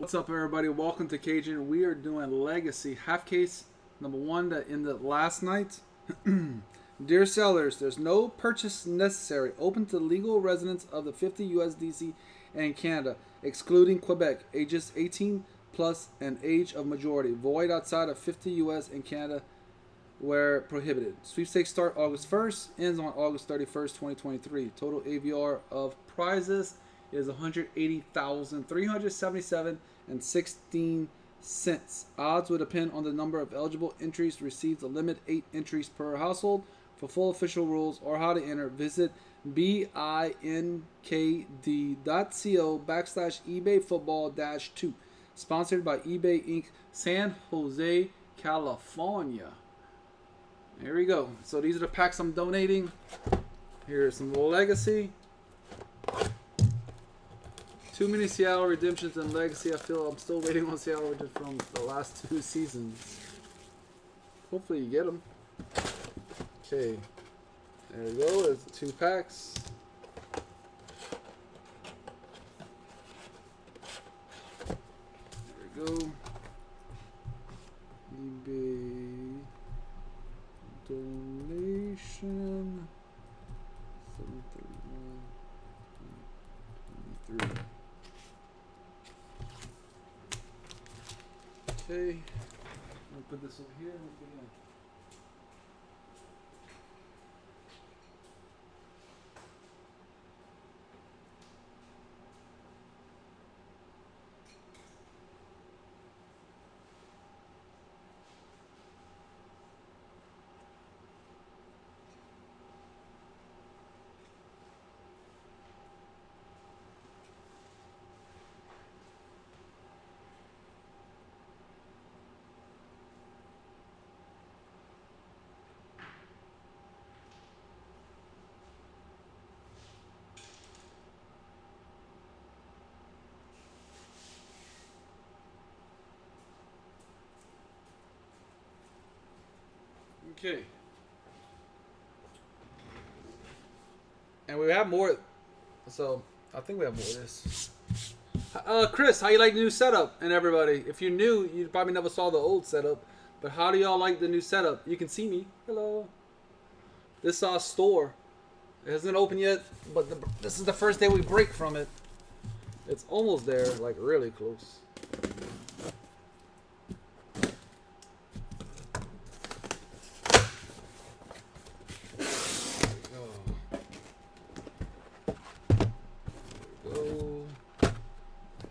What's up, everybody? Welcome to Cajun. We are doing Legacy half case number one that ended last night. Dear sellers, there's no purchase necessary. Open to legal residents of the 50 USDC and Canada, excluding Quebec, ages 18 plus and age of majority. Void outside of 50 US and Canada where prohibited. Sweepstakes start August 1st, ends on August 31st, 2023. Total AVR of prizes is 180,377 and 16 cents. Odds will depend on the number of eligible entries received. The limit 8 entries per household. For full official rules or how to enter, visit binkd.co/eBayFootball-2. Sponsored by eBay Inc., San Jose, California. There we go. So these are the packs I'm donating. Here's some Legacy. Too many Seattle redemptions and Legacy. I feel I'm still waiting on Seattle redemption from the last 2 seasons. Hopefully you get them. Okay. There we go. There's the 2 packs. There we go. eBay donation. 731. 23. Okay, I'll put this over here and begin. Okay. And we have more. So, I think we have more of this. Chris, how you like the new setup? And everybody, if you're new, you probably never saw the old setup. But how do y'all like the new setup? You can see me. Hello. This is our store. It hasn't opened yet, but this is the first day we break from it. It's almost there, like really close.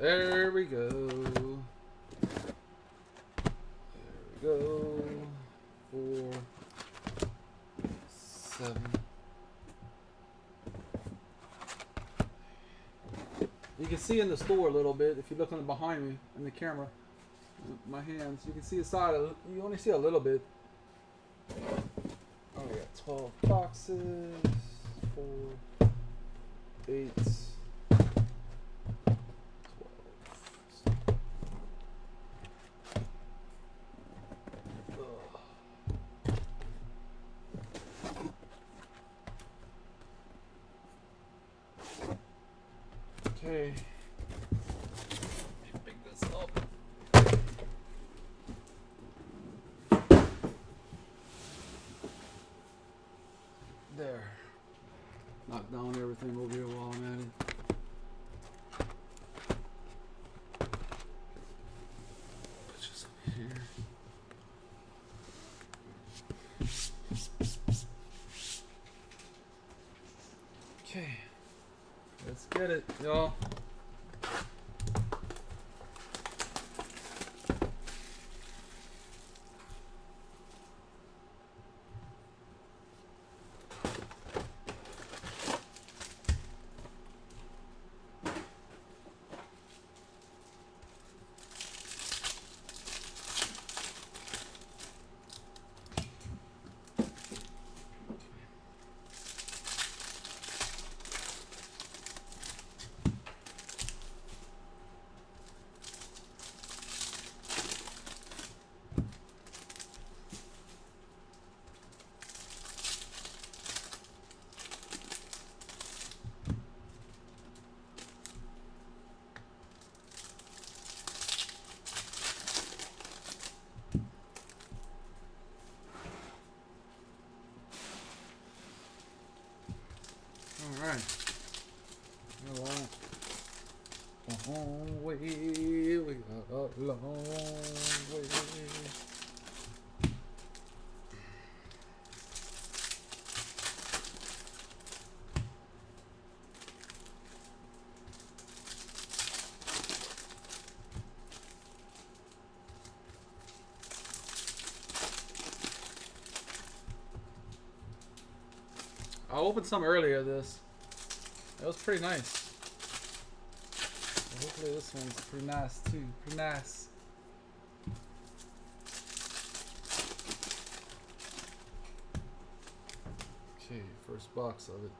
There we go. There we go. 4, 7. You can see in the store a little bit if you look on the behind me in the camera. My hands. You can see the side. You only see a little bit. Oh, we got 12 boxes. 4, 8. Okay. Let me pick this up. There. Knock down everything over here while I'm at it. Put this over here. Okay. Let's get it, y'all. we got a long way. I opened some earlier. This it was pretty nice. Hopefully this one's pretty nice too. Pretty nice. Okay, first box of it.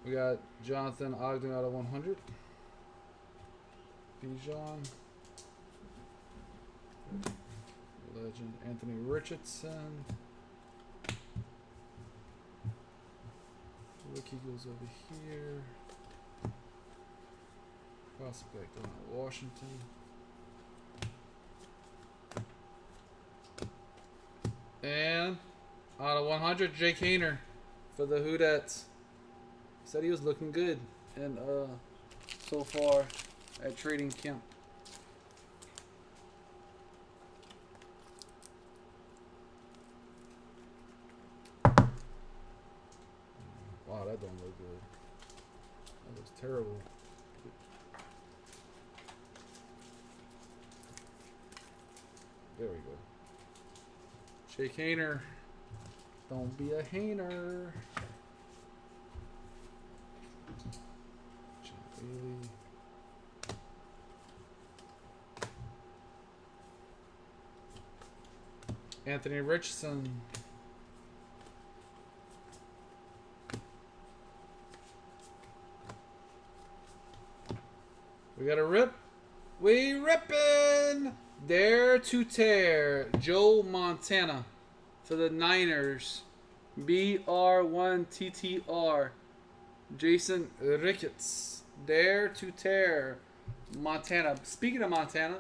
We got Jonathan Ogden out of 100. Bijan. Legend Anthony Richardson. Wiki goes over here. Prospect on Washington. And out of 100, Jake Hayner for the Hootats. Said he was looking good, and so far at training camp. Wow, that don't look good. That looks terrible. There we go. Jake Hayner. Don't be a Hayner. Bailey. Anthony Richardson. We got a rip. We rippin'. Dare to tear. Joe Montana for the Niners. BR1TTR. Jason Ricketts. Dare to tear. Montana. Speaking of Montana.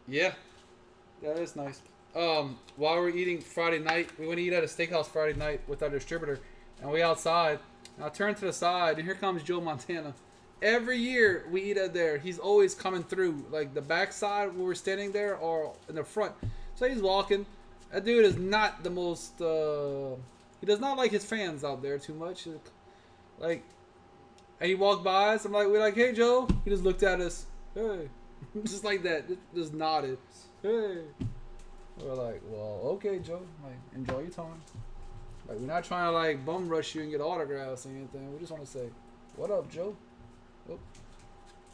Yeah. That is nice. While we're eating Friday night, we went to eat at a steakhouse Friday night with our distributor. And we outside. And I turn to the side, and here comes Joe Montana. Every year we eat at there, he's always coming through, like the back side where we're standing there or in the front. So he's walking. That dude is not the most, he does not like his fans out there too much. Like, and he walked by us. We're like, hey, Joe. He just looked at us. Hey. Just like that. Just nodded. Hey. We're like, well, okay, Joe. Like, enjoy your time. Like, we're not trying to, like, bum rush you and get autographs or anything. We just want to say, what up, Joe? Oh.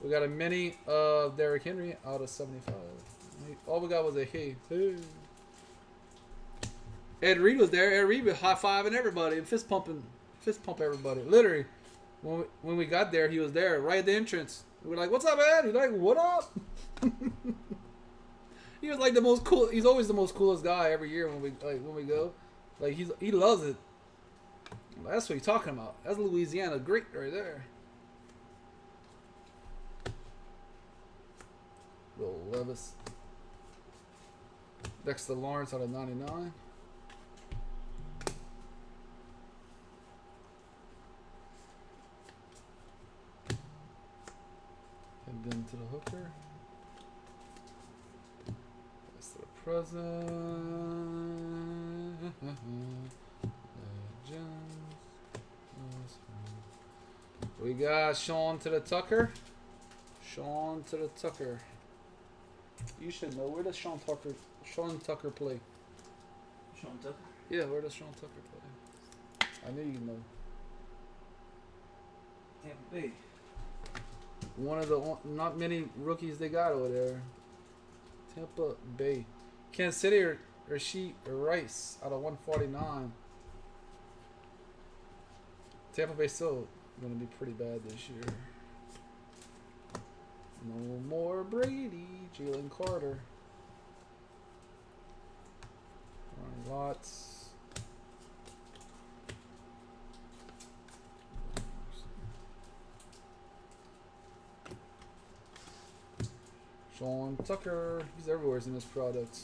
We got a mini of Derrick Henry out of 75. All we got was a hey. Ed Reed was there. Ed Reed was high-fiving everybody and fist pump everybody. Literally, when we got there, he was there right at the entrance. We were like, what's up, Ed? He's like, what up? He was like the most cool. He's always the most coolest guy every year when we go. Like he loves it. That's what he's talking about. That's Louisiana great right there. Will Levis. Dexter Lawrence out of 99. And then to the hooker. That's to the present. We got Sean to the Tucker. Sean to the Tucker. You should know. Where does Sean Tucker play? Sean Tucker? Yeah, where does Sean Tucker play? I knew you'd know. Tampa Bay. One of the not many rookies they got over there. Tampa Bay. Kansas City or Rice out of 149. Tampa Bay still going to be pretty bad this year. No more Brady. Jalen Carter. Ronnie Watts. Sean Tucker. He's everywhere in this product.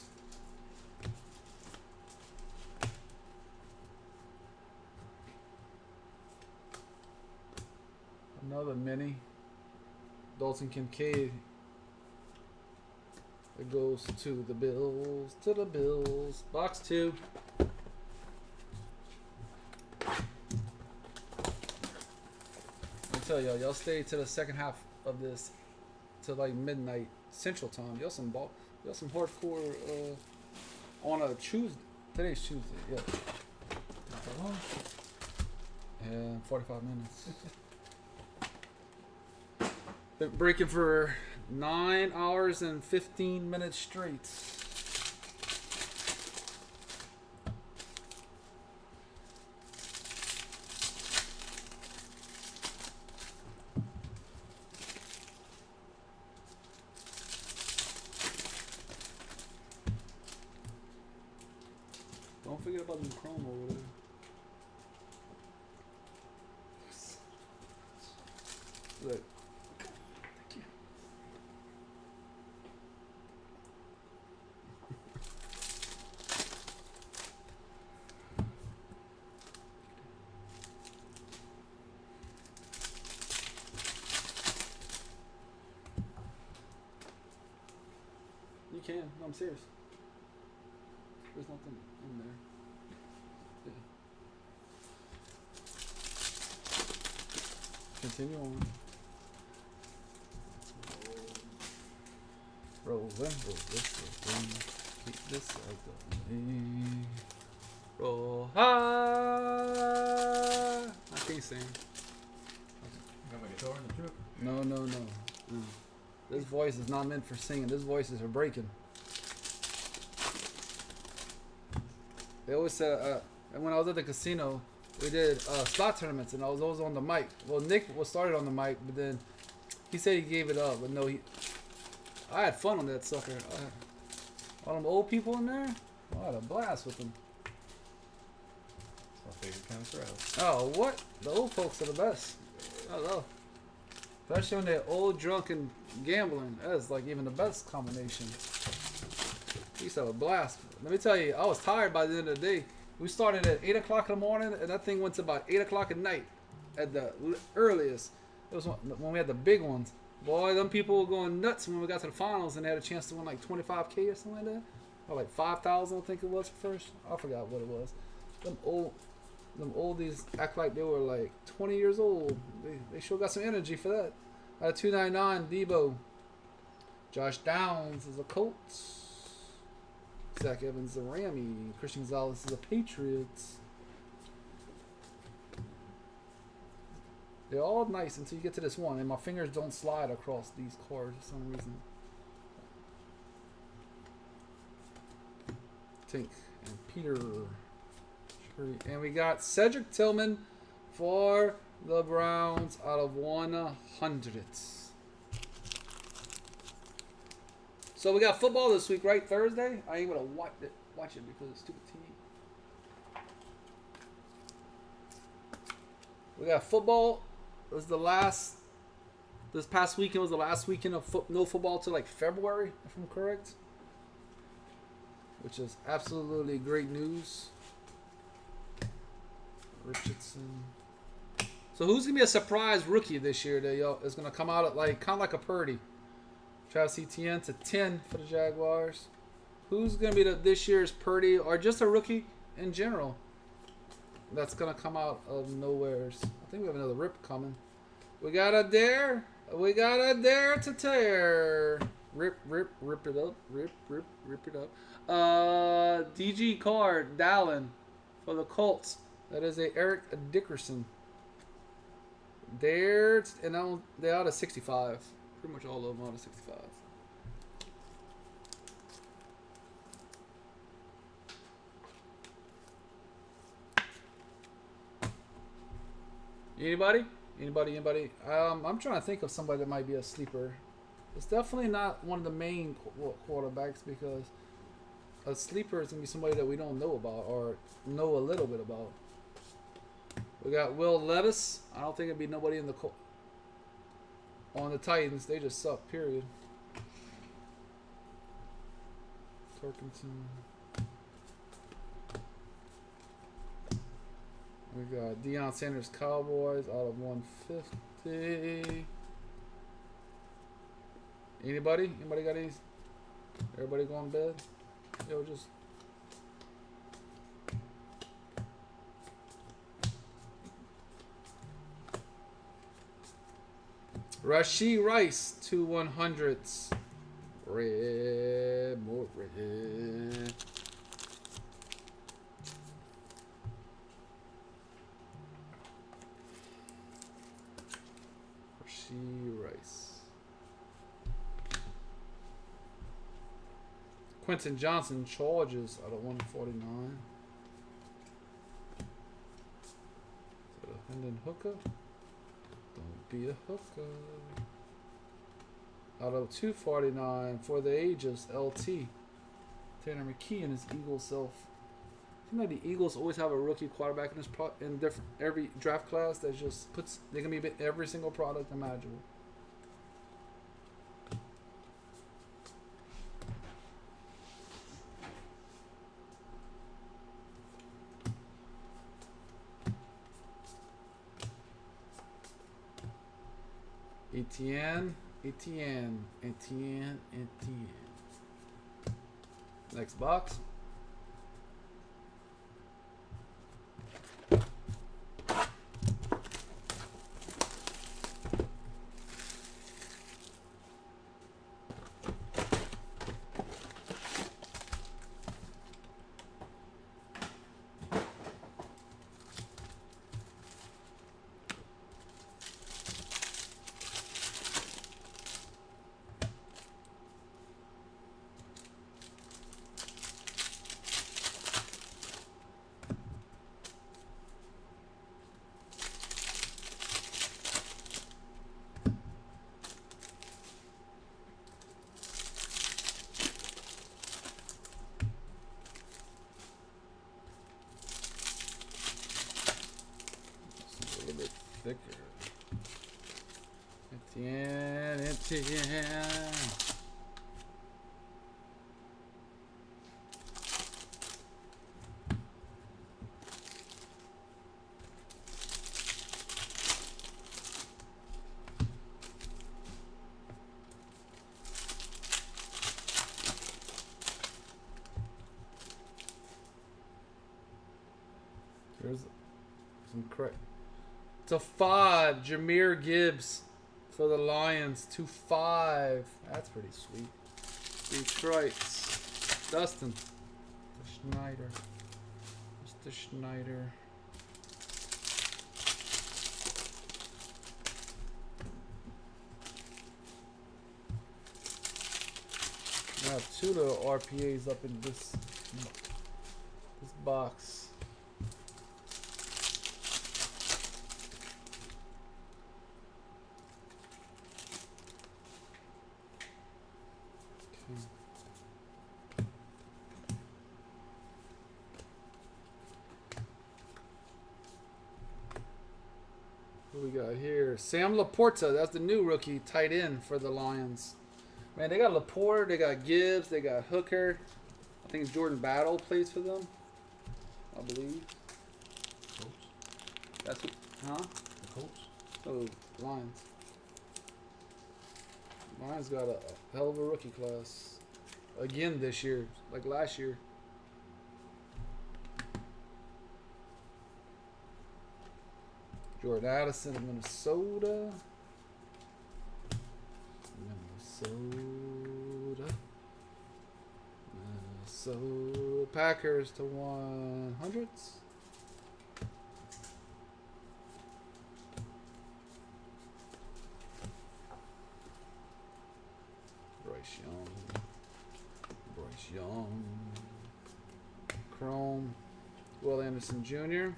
have a mini. Dalton Kincaid. It goes to the Bills. To the Bills. Box 2. I tell y'all stay to the second half of this to like midnight Central Time. Y'all some hardcore on a Tuesday. Today's Tuesday, yeah. Not that long. Yeah, 45 minutes. Been breaking for 9 hours and 15 minutes straight. Don't forget about the chrome over there. Look. You can. No, I'm serious. There's nothing in there. Yeah. Continue on. Rolling. Keep this out going. Roll high. I can't sing. Got my guitar in the truck. No. This voice is not meant for singing. This voices are breaking. They always said, and when I was at the casino, we did slot tournaments, and I was always on the mic. Well, Nick was started on the mic, but then he said he gave it up. But no, I had fun on that sucker. All them old people in there, I had a blast with them. It's my favorite kind of crowd. Oh, what? The old folks are the best. I love. Especially when they're old, drunk, and gambling. That is like even the best combination. We used to have a blast. Let me tell you, I was tired by the end of the day. We started at 8 o'clock in the morning, and that thing went to about 8 o'clock at night at the earliest. It was when we had the big ones. Boy, them people were going nuts when we got to the finals and they had a chance to win like 25K or something like that. Or like 5,000, I think it was first. I forgot what it was. Them oldies act like they were like 20 years old. They sure got some energy for that. At 299, Debo. Josh Downs is the Colts. Zach Evans is the Rams. Christian Gonzalez is the Patriots. They're all nice until you get to this one, and my fingers don't slide across these cards for some reason. Tink and Peter. And we got Cedric Tillman for the Browns out of 100. So we got football this week, right? Thursday. I ain't gonna watch it because it's stupid TV. We got football. It was the last. This past weekend was the last weekend of no football till like February, if I'm correct. Which is absolutely great news. Richardson. So who's gonna be a surprise rookie this year that is gonna come out at like kind of like a Purdy? Travis Etienne to 10 for the Jaguars. Who's gonna be this year's Purdy or just a rookie in general? That's gonna come out of nowheres. I think we have another rip coming. We got a dare. We got a dare to tear. Rip it up. Rip it up. DG card, Dallin for the Colts. That is a Eric Dickerson. They're out of 65. Pretty much all of them out of 65. Anybody? I'm trying to think of somebody that might be a sleeper. It's definitely not one of the main quarterbacks because a sleeper is going to be somebody that we don't know about or know a little bit about. We got Will Levis. I don't think it'd be nobody on the Titans. They just suck, period. Torkinson. We got Deion Sanders Cowboys out of 150. Timothy. Anybody? Anybody got any? Everybody going to bed? Yo, just. Rashee Rice, 2 100s. Red, more red. Rashee Rice. Quentin Johnson, Chargers out of 149. Is that a Hendon Hooker? Don't be a hooker. Out of 249 for the ages, LT. Tanner McKee and his Eagles self. You know the Eagles always have a rookie quarterback in this every draft class that just puts they can be every single product imaginable. Etienne. Next box. Thicker. Etienne. There's some correct. To 5, Jahmyr Gibbs for the Lions. 2-5. That's pretty sweet. Detroit's Dustin. Schneider. Mr. Schneider. I have 2 little RPAs up in this box. What we got here? Sam Laporta. That's the new rookie tight end for the Lions. Man, they got Laporta, they got Gibbs, they got Hooker. I think Jordan Battle plays for them, I believe. Colts. That's what, huh? The Colts. Oh, Lions. Lions got a hell of a rookie class again this year, like last year. Jordan Addison of Minnesota. Minnesota Packers to 100s. Bryce Young. Chrome. Will Anderson Jr.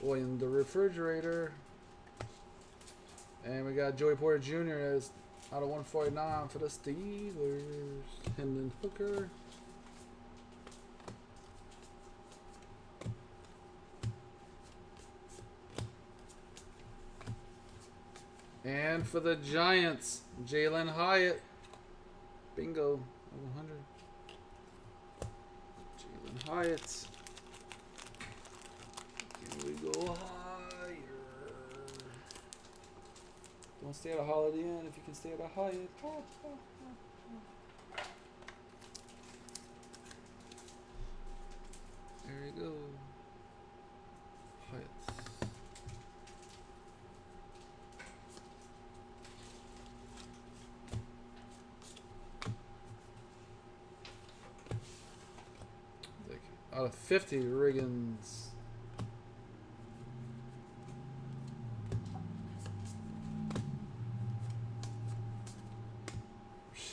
Boy, in the refrigerator. And we got Joey Porter Jr. as out of 149 for the Steelers. Hendon Hooker. And for the Giants, Jalen Hyatt. Bingo. 100. Jalen Hyatt. Can we go higher? Don't stay at a Holiday Inn if you can stay at a Hyatt. There you go. Hyatt. Out of 50, Riggins.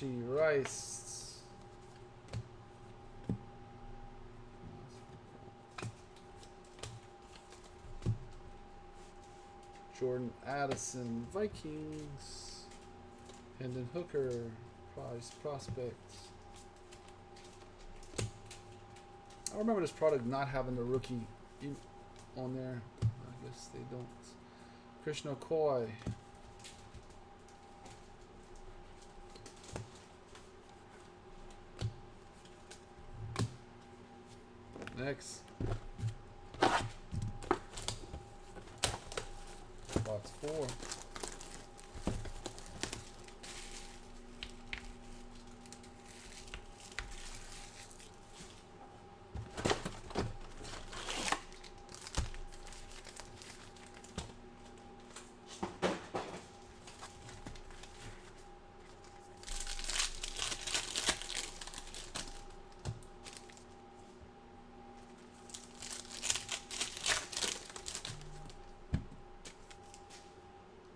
Rice. Jordan Addison, Vikings. Hendon Hooker, prize prospects. I remember this product not having the rookie on there. I guess they don't. Krishna Koi. Next. Box 4.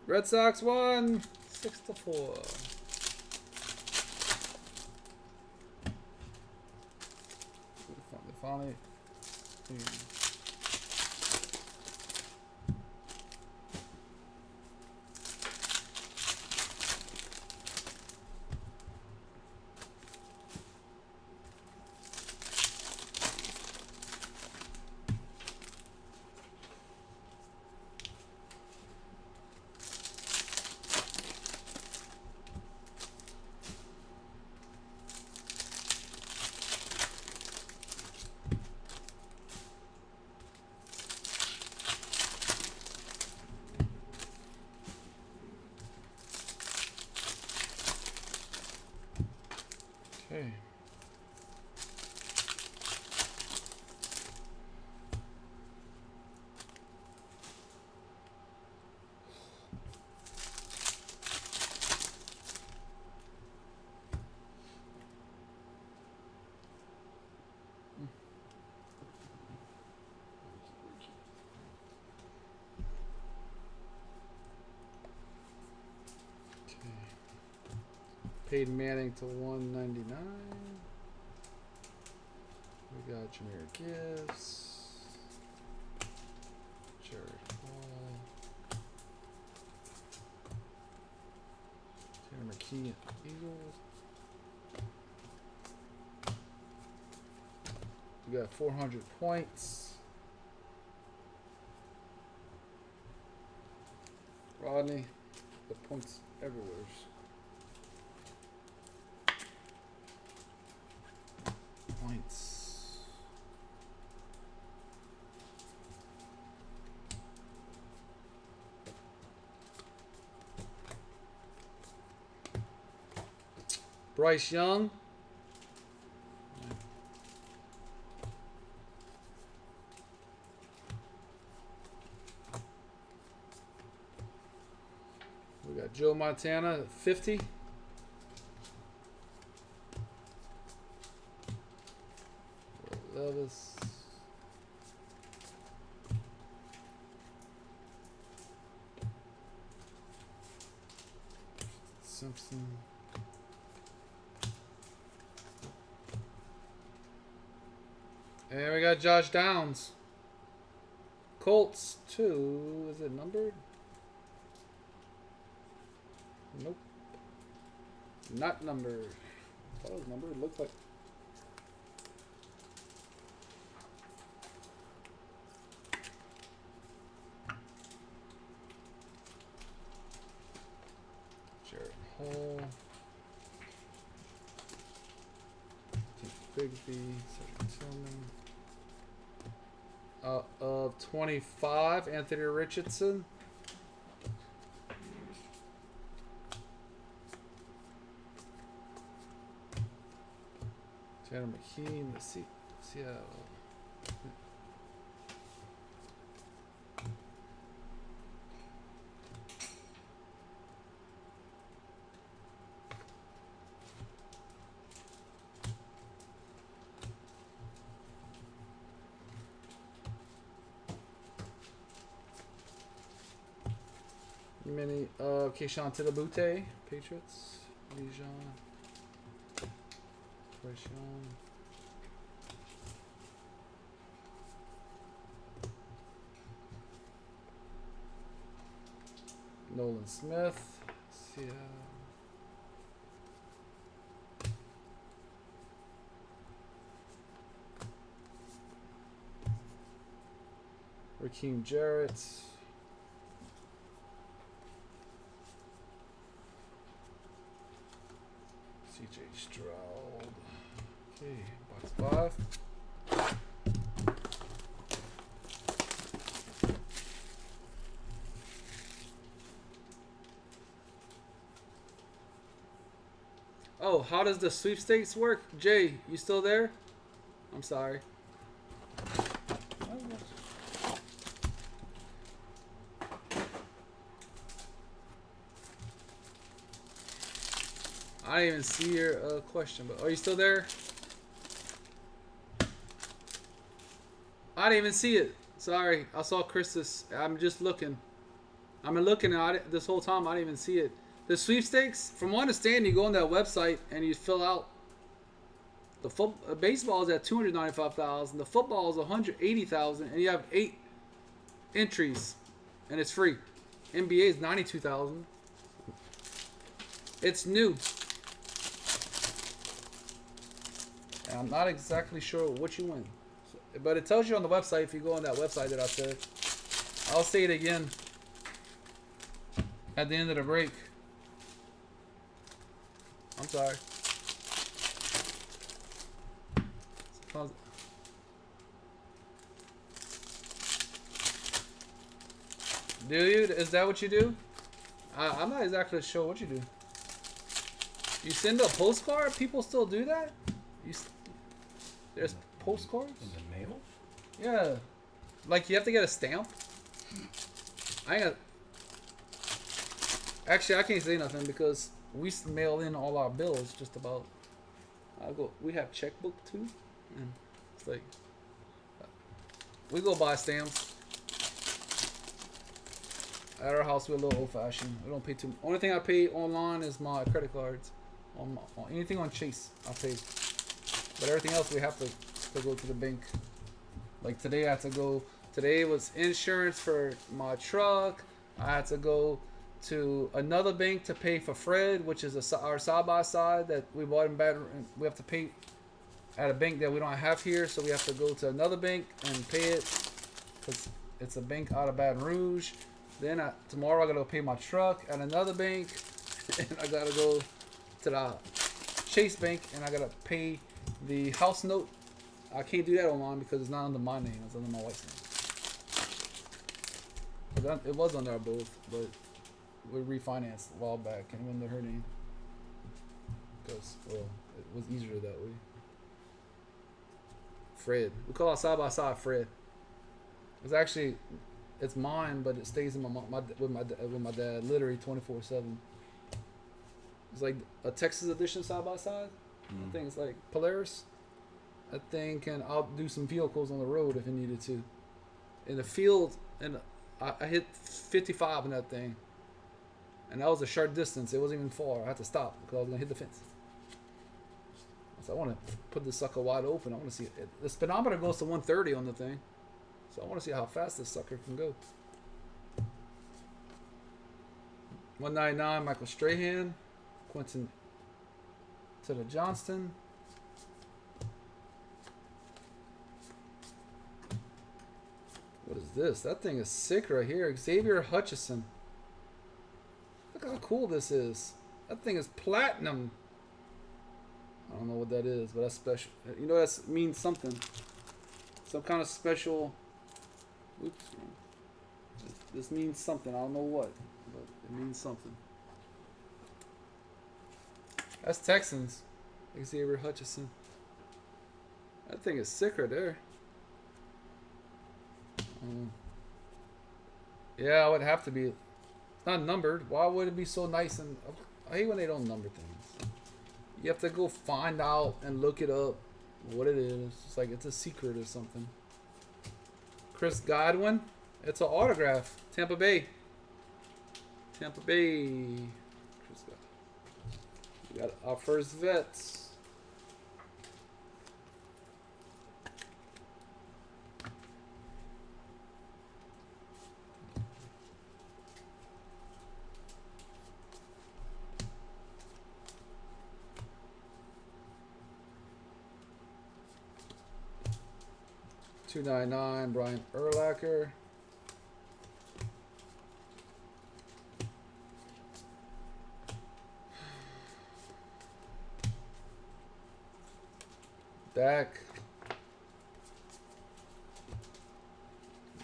Red Sox won 6-4. Finally. Okay. Peyton Manning to 199. We got Jameer Gibbs, Jared Hall, Tanner McKee, Eagles. We got 400 points. Rodney, the points everywhere. Points. Bryce Young. We got Joe Montana, 50. Levis. Simpson. And we got Josh Downs. Colts 2. Is it numbered? Nope. Not numbered. I thought it was numbered. It looks like. Bigby, Cedric Tillman. Of 25, Anthony Richardson. Tanner McKean, let's see. Seattle. Mini Keyshawn Tillabute, Patriots. Bijan. Pression. Nolan Smith. Seattle. Raheem Jarrett. CJ Stroud. Okay, box 5. Oh, how does the sweepstakes work? Jay, you still there? I'm sorry. I didn't even see your question, but are you still there? I didn't even see it. Sorry, I saw Chris's. I'm just looking. I'm looking at it this whole time. I didn't even see it. The sweepstakes, from what I understand, you go on that website and you fill out. The baseball is at 295,000. The football is 180,000, and you have 8 entries, and it's free. NBA is 92,000. It's new. And I'm not exactly sure what you win, but it tells you on the website if you go on that website that I said. I'll say it again at the end of the break. I'm sorry. Do you? Is that what you do? I'm not exactly sure what you do. You send a postcard? People still do that? There's postcards? In the mail? Yeah. Like you have to get a stamp? I ain't got... Actually, I can't say nothing because we mail in all our bills just about. We have checkbook too. And it's like... We go buy stamps. At our house, we're a little old-fashioned. We don't pay too... Only thing I pay online is my credit cards. On anything on Chase, I pay. But everything else, we have to go to the bank. Like today, I had to go. Today was insurance for my truck. I had to go to another bank to pay for Fred, which is our side-by-side that we bought in Baton. We have to pay at a bank that we don't have here, so we have to go to another bank and pay it because it's a bank out of Baton Rouge. Then tomorrow I gotta go pay my truck at another bank, and I gotta go to the Chase Bank and I gotta pay the house note. I can't do that online because it's not under my name, it's under my wife's name. It was under our both, but we refinanced a while back and it went under her name because, well, it was easier that way. Fred, we call it side by side Fred. It's mine, but it stays in with my dad literally 24/7. It's like a Texas edition side by side. I think it's like Polaris. That thing can outdo some vehicles on the road if it needed to. In the field, and I hit 55 in that thing, and that was a short distance. It wasn't even far. I had to stop because I was gonna hit the fence. So I want to put this sucker wide open. I want to see it. The speedometer goes to 130 on the thing, so I want to see how fast this sucker can go. 199, Michael Strahan. Quentin to the Johnston. What is this? That thing is sick right here. Xavier Hutchison. Look how cool this is. That thing is platinum. I don't know what that is, but that's special. You know, that means something. Some kind of special. Oops. This means something. I don't know what, but it means something. That's Texans. Xavier Hutchinson. That thing is sick right there. Yeah, it would have to be. It's not numbered. Why would it be so nice? And I hate when they don't number things. You have to go find out and look it up what it is. It's like it's a secret or something. Chris Godwin. It's an autograph. Tampa Bay. Tampa Bay. Chris Godwin. We got our first vets. $2.99 Brian Urlacher. Dak.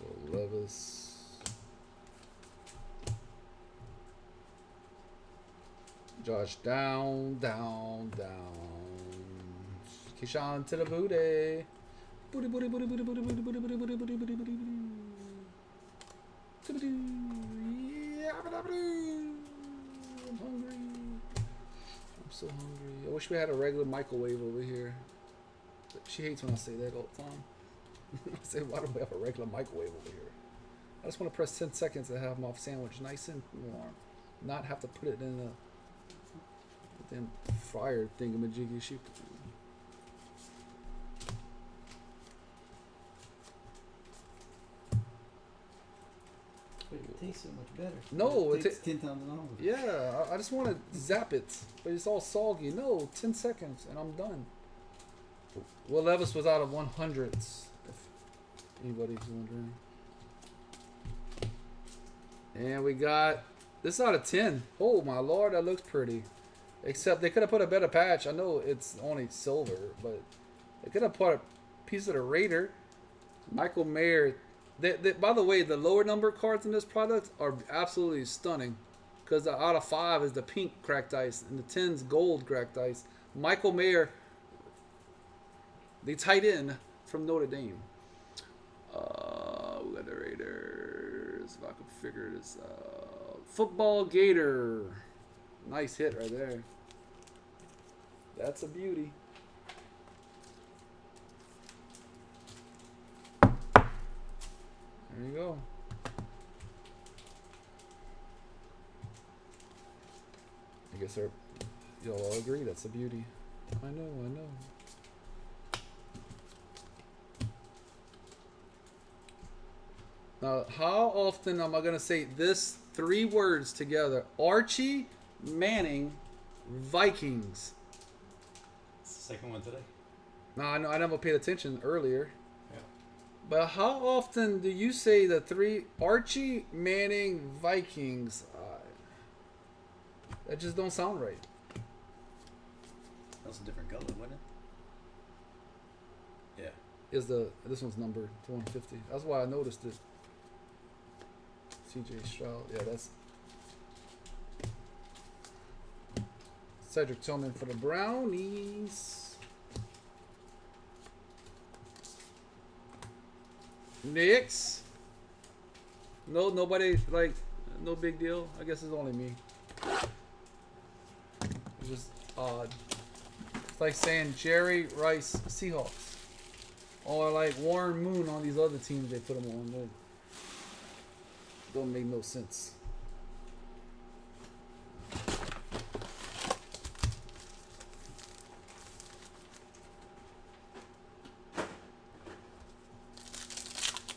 Will Levis. Josh down. Keyshawn to the booty. Booty. Yeah, I'm hungry. I'm so hungry. I wish we had a regular microwave over here. She hates when I say that all the time. I say, why don't we have a regular microwave over here? I just want to press 10 seconds and have my sandwich nice and warm. Not have to put it in a damn fryer thingamajiggy. She But it tastes so much better. No, it takes 10 times longer. Yeah, I just want to zap it, but it's all soggy. No, 10 seconds and I'm done. Will Levis was out of 100s, if anybody's wondering. And we got this out of 10. Oh my lord, that looks pretty. Except they could have put a better patch. I know it's only silver, but they could have put a piece of the Raider. Michael Mayer. By the way, the lower number cards in this product are absolutely stunning. Because the out of 5 is the pink cracked ice, and the 10's gold cracked ice. Michael Mayer, they tight end from Notre Dame. We got the Raiders. If I can figure this out. Football Gator. Nice hit right there. That's a beauty. There you go. I guess you'll all agree that's a beauty. I know. Now, how often am I going to say this 3 words together? Archie Manning, Vikings. It's the second one today. No, I never paid attention earlier. Yeah. But how often do you say the 3 Archie Manning, Vikings? That just don't sound right. That's a different color, wasn't it? Yeah. This one's numbered to 150. That's why I noticed it. CJ Stroud. Yeah, that's Cedric Tillman for the Brownies. Knicks. No, nobody, like, no big deal. I guess it's only me. It's just odd. It's like saying Jerry Rice Seahawks. Or like Warren Moon on these other teams they put them on. They don't make no sense.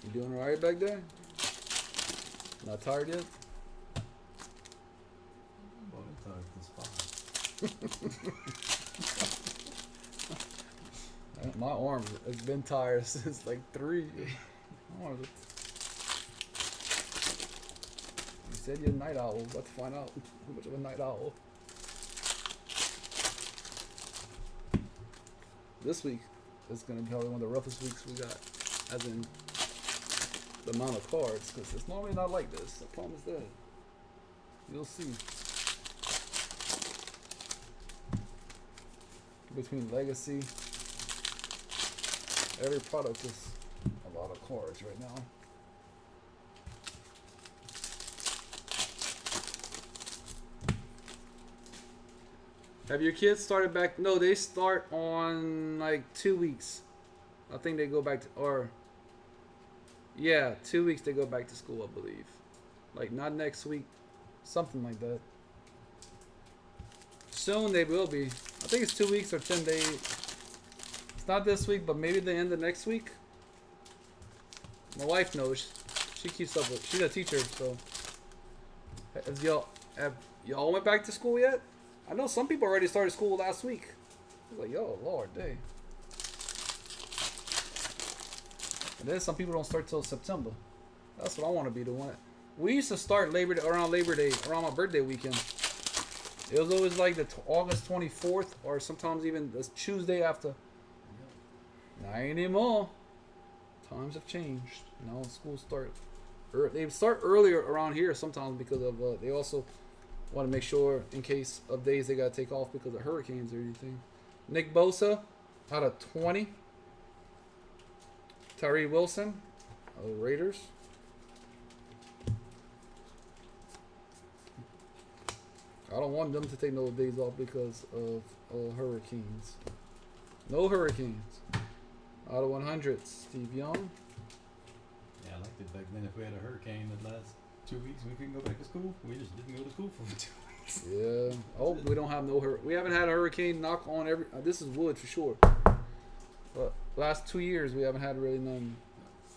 You doing alright back there? Not tired yet? Well, I'm tired this fine. My arm has been tired since like 3. You said you're a night owl. About to find out how much of a night owl. this week is going to be probably one of the roughest weeks we got, as in the amount of cards, because it's normally not like this. I promise that. You'll see. Between Legacy, every product is a lot of cards right now. Have your kids started back? No, they start on like 2 weeks. I think they go back to, or yeah, 2 weeks they go back to school, I believe. Like not next week, something like that. Soon they will be. I think it's 2 weeks or 10 days. It's not this week, but maybe the end of next week. My wife knows. She keeps up with. She's a teacher, so. Have y'all went back to school yet? I know some people already started school last week. I was like, yo, Lord, day. And then some people don't start till September. That's what I want to be the one. We used to start around Labor Day, around my birthday weekend. It was always like the August 24th, or sometimes even the Tuesday after. Not anymore. Times have changed. Now schools start. They start earlier around here sometimes because of they also want to make sure in case of days they got to take off because of hurricanes or anything. Nick Bosa out of 20. Tyree Wilson of the Raiders. I don't want them to take no days off because of hurricanes. No hurricanes. Out of 100, Steve Young. Yeah, I liked it back then. If we had a hurricane the last 2 weeks, we couldn't go back to school. We just didn't go to school for 2 weeks. Yeah. Oh, we don't have no we haven't had a hurricane knock on every. This is wood for sure. But last 2 years we haven't had really none.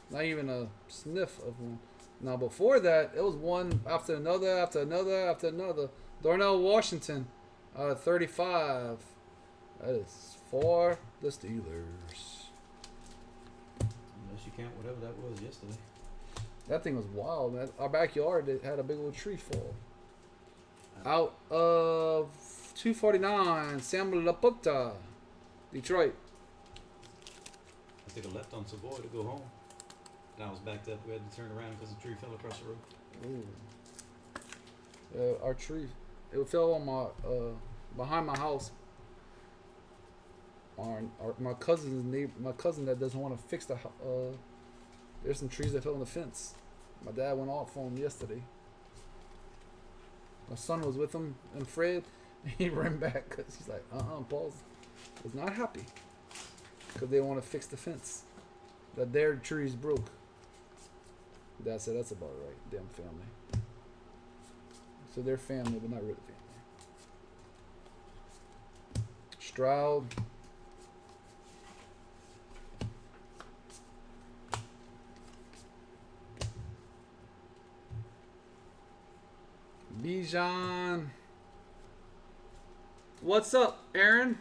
Not even a sniff of one. Now before that, it was one after another, after another, after another. Darnell Washington, 35. That is for the Steelers. Unless you count whatever that was yesterday. That thing was wild, man. Our backyard, it had a big old tree fall. Out of 249, Sam Laputa, Detroit. I took a left on Savoy to go home. And I was backed up. We had to turn around because the tree fell across the road. Ooh. Our tree, it fell on my behind my house. My cousin's neighbor, my cousin that doesn't want to fix the there's some trees that fell on the fence. My dad went off on him yesterday. My son was with him and Fred. He ran back because he's like, Paul was not happy because they want to fix the fence that their trees broke. Dad said that's about right. Damn family. So they're family, but not really family. Stroud. Bijan. What's up, Aaron?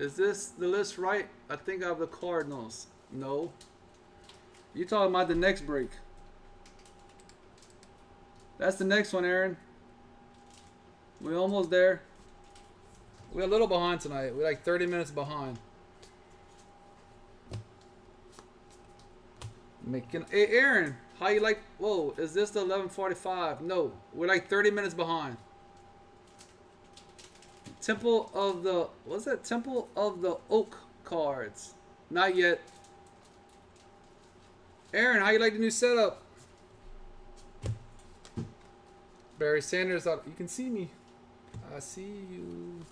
Is this the list right? I think I have the Cardinals. No. You talking about the next break. That's the next one, Aaron. We're almost there. We're a little behind tonight. We're like 30 minutes behind. Hey, Aaron. How you like? Whoa, is this the 11:45? No, we're like 30 minutes behind. Temple of the, what's that? Temple of the Oak cards. Not yet. Aaron, how you like the new setup? Barry Sanders, you can see me. I see you.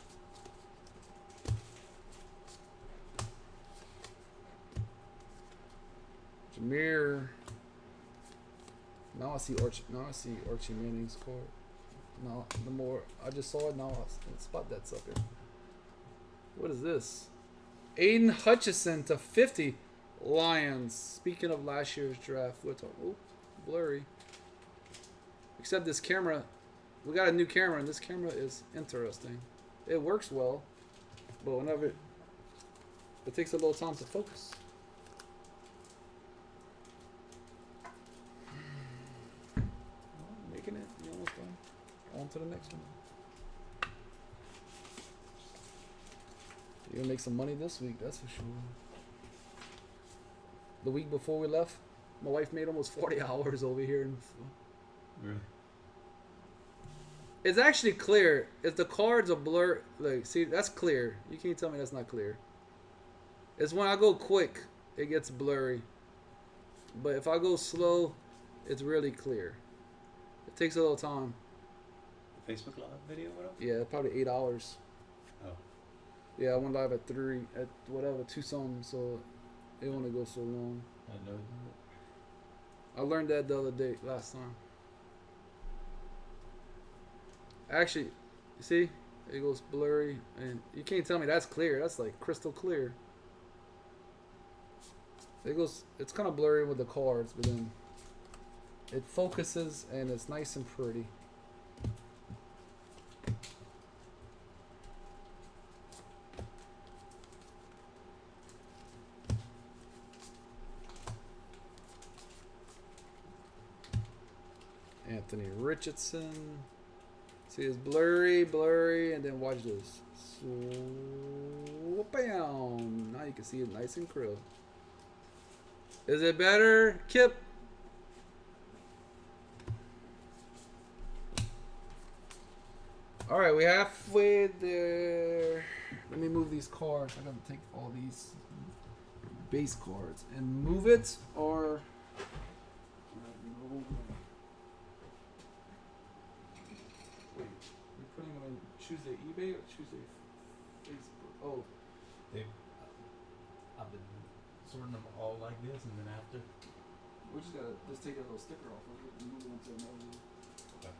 Jameer. Now I see Archie Manning's card. No, the more I just saw it now, I spot that sucker. What is this? Aiden Hutchison to 50 Lions. Speaking of last year's draft, we're talking, oh, blurry. Except this camera, we got a new camera, and this camera is interesting. It works well, but whenever it takes a little time to focus. Making it, you almost done. On to the next one. You're gonna make some money this week, that's for sure. The week before we left, my wife made almost 40 hours over here. Really? It's actually clear. If the cards are blurred, like, see, that's clear. You can't tell me that's not clear. It's when I go quick, it gets blurry. But if I go slow, it's really clear. It takes a little time. The Facebook Live video went up? Yeah, probably 8 hours. Oh. Yeah, I went live at 3, at whatever, 2 something, so it only goes so long. I know. I learned that the other day, last time. Actually, you see? It goes blurry, and you can't tell me that's clear. That's like crystal clear. It goes, it's kind of blurry with the cards, but then it focuses and it's nice and pretty. Anthony Richardson. See, it's blurry, and then watch this. So, bam! Now you can see it nice and clear. Is it better, Kip? All right, we halfway there. Let me move these cards. I gotta take all these base cards and move it, or wait, we're putting them in Tuesday eBay or Tuesday Facebook? Oh, I've been sorting them all like this, and then after. we just gotta take that little sticker off of it and move it into another one. Okay.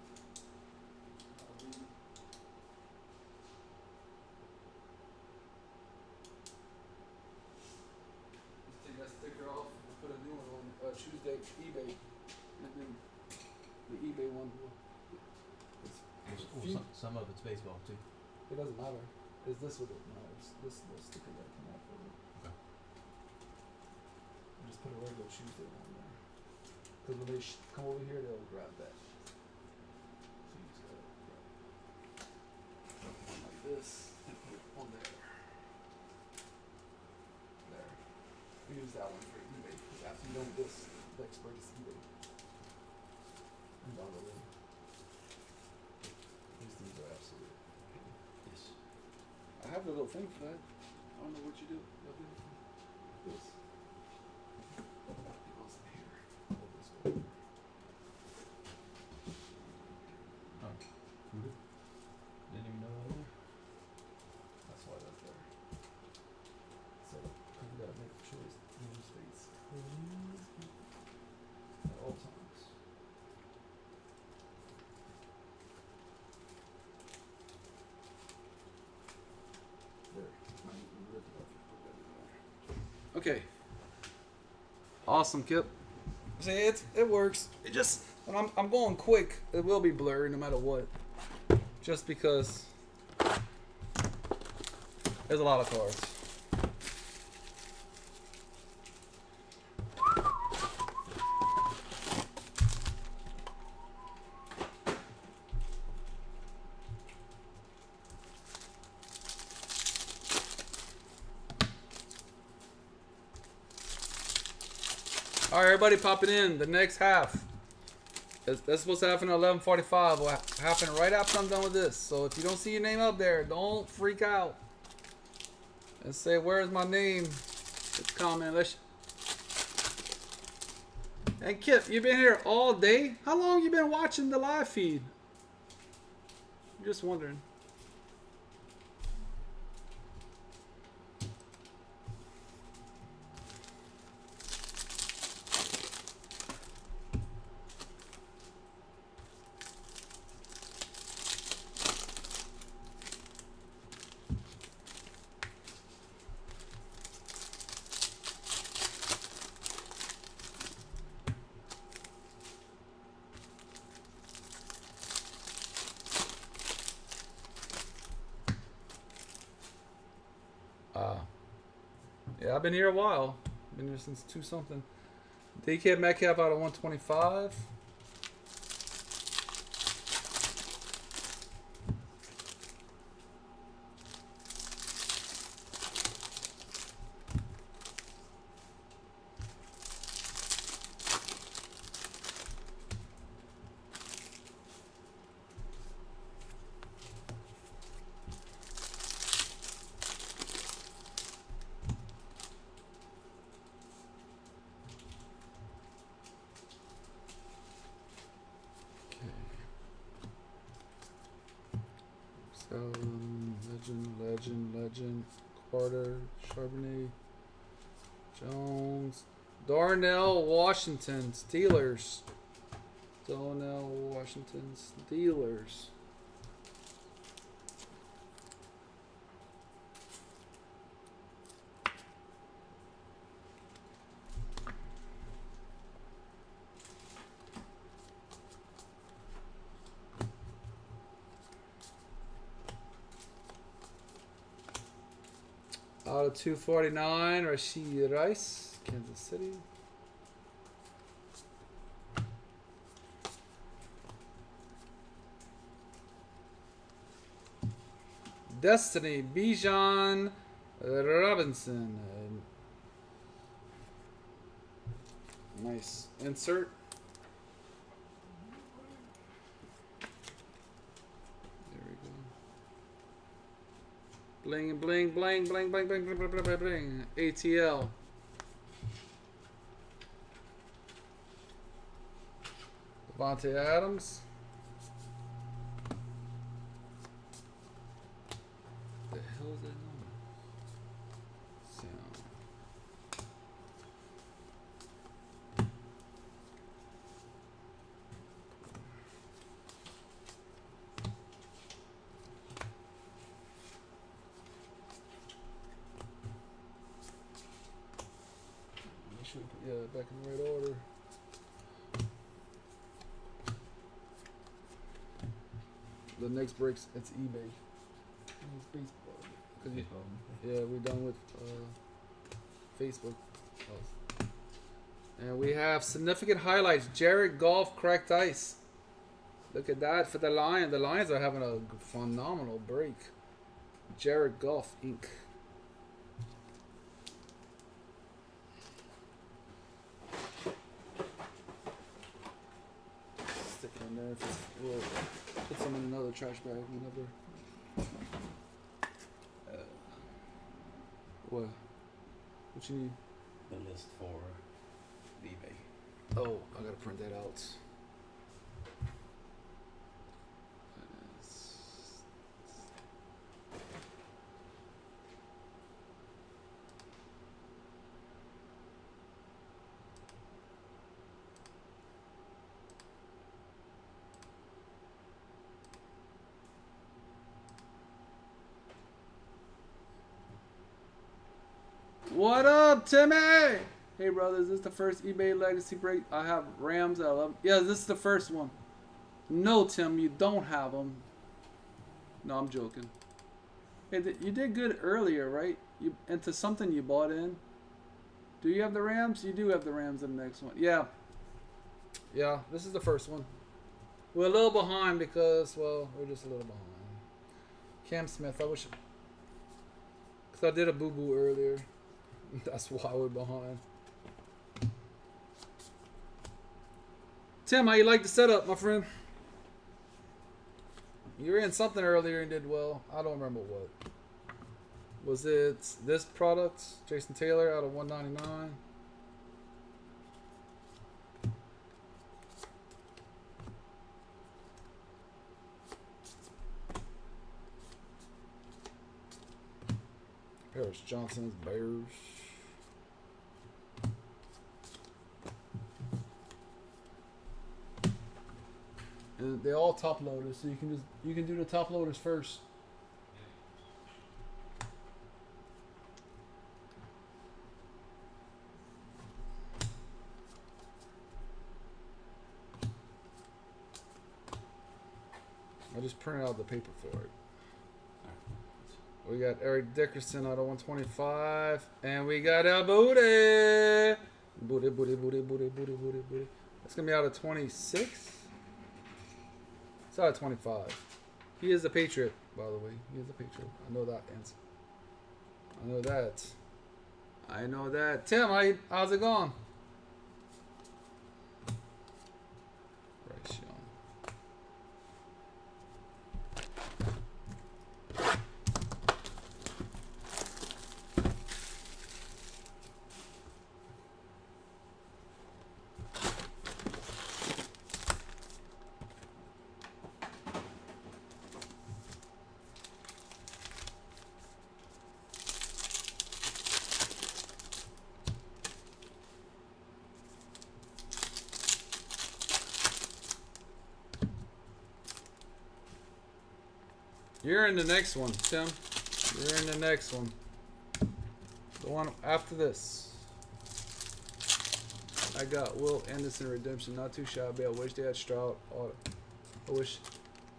Just take that sticker off and put a new one on Tuesday eBay, and then the eBay one will. Some of it's baseball too. It doesn't matter. Is this what it matters? This little sticker that come off of it. Okay. I just put a regular Tuesday on there. Because when they come over here, they'll grab that. So you just gotta grab one like this and put it on there. There. We use that one for eBay. Because after you know this, the expert is eBay. And down the way. These things are absolute. Yes. I have a little thing for that. I don't know what you do. What do this? It goes in here. Hold this over. Oh. Didn't even know that was there. That's why that's there. So, cause we gotta make a choice. Name space. At all times. There. Okay. Awesome, Kip. See, it works. It just when I'm going quick, it will be blurry no matter what. Just because there's a lot of cards. All right, everybody popping in. The next half. That's supposed to happen at 11:45. Will happen right after I'm done with this. So if you don't see your name up there, don't freak out. And say, where's my name? It's comment. And Kip, you've been here all day? How long you been watching the live feed? I'm just wondering. Yeah, I've been here a while. Been here since 2 something. DK Metcalf out of 125. Carter, Charbonnet, Jones, Darnell Washington, Steelers. Darnell Washington, Steelers. Out of 249, Rashid Rice, Kansas City. Destiny, Bijan Robinson. Nice insert. Bling, bling, bling, bling, bling, bling, bling, bling, bling, bling, bling. ATL. Devontae Adams. The hell is that number? Sound. Yeah, back in the right order. The next breaks, it's eBay. It's baseball. Yeah, we're done with Facebook. Oh. And we have significant highlights. Jared Goff cracked ice. Look at that for the Lions. The Lions are having a phenomenal break. Jared Goff Inc. Stick it in there. If it's, we'll put some in another trash bag whenever. What? What you need? The list for eBay. Oh, I gotta print that out. What up, Timmy? Hey, brother, is this the first eBay legacy break? I have Rams at 11. Yeah, this is the first one. No, Tim, you don't have them. No, I'm joking. Hey, you did good earlier, right? You into something you bought in. Do you have the Rams? You do have the Rams in the next one. Yeah. Yeah, this is the first one. We're a little behind because, well, we're just a little behind. Cam Smith, I wish... Because I did a boo-boo earlier. That's why we're behind. Tim, how you like the setup, my friend? You were in something earlier and did well. I don't remember what. Was it this product? Jason Taylor out of 199. Paris Johnson's Bears. And they all top loaders, so you can do the top loaders first. I just printed out the paper for it. We got Eric Dickerson out of 125. And we got El Booty. Booty, booty, booty, booty, booty, booty, booty. That's going to be out of 26. It's out of 25. He is a Patriot, by the way. He is a Patriot. I know that answer. I know that. I know that. Tim, how's it going? Right, Sean. You're in the next one, Tim. You're in the next one. The one after this. I got Will Anderson redemption. Not too shabby. I wish they had Stroud. I wish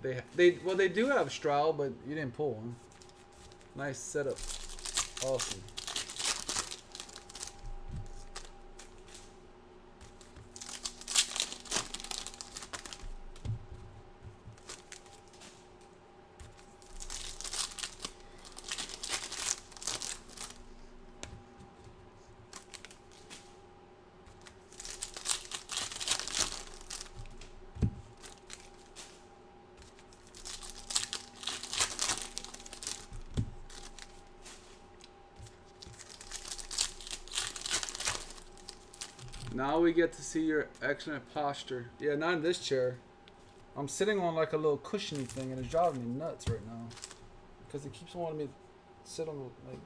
well, they do have Stroud, but you didn't pull one. Nice setup. Awesome. Now we get to see your excellent posture. Yeah, not in this chair. I'm sitting on like a little cushiony thing and it's driving me nuts right now. Because it keeps wanting me to sit on like,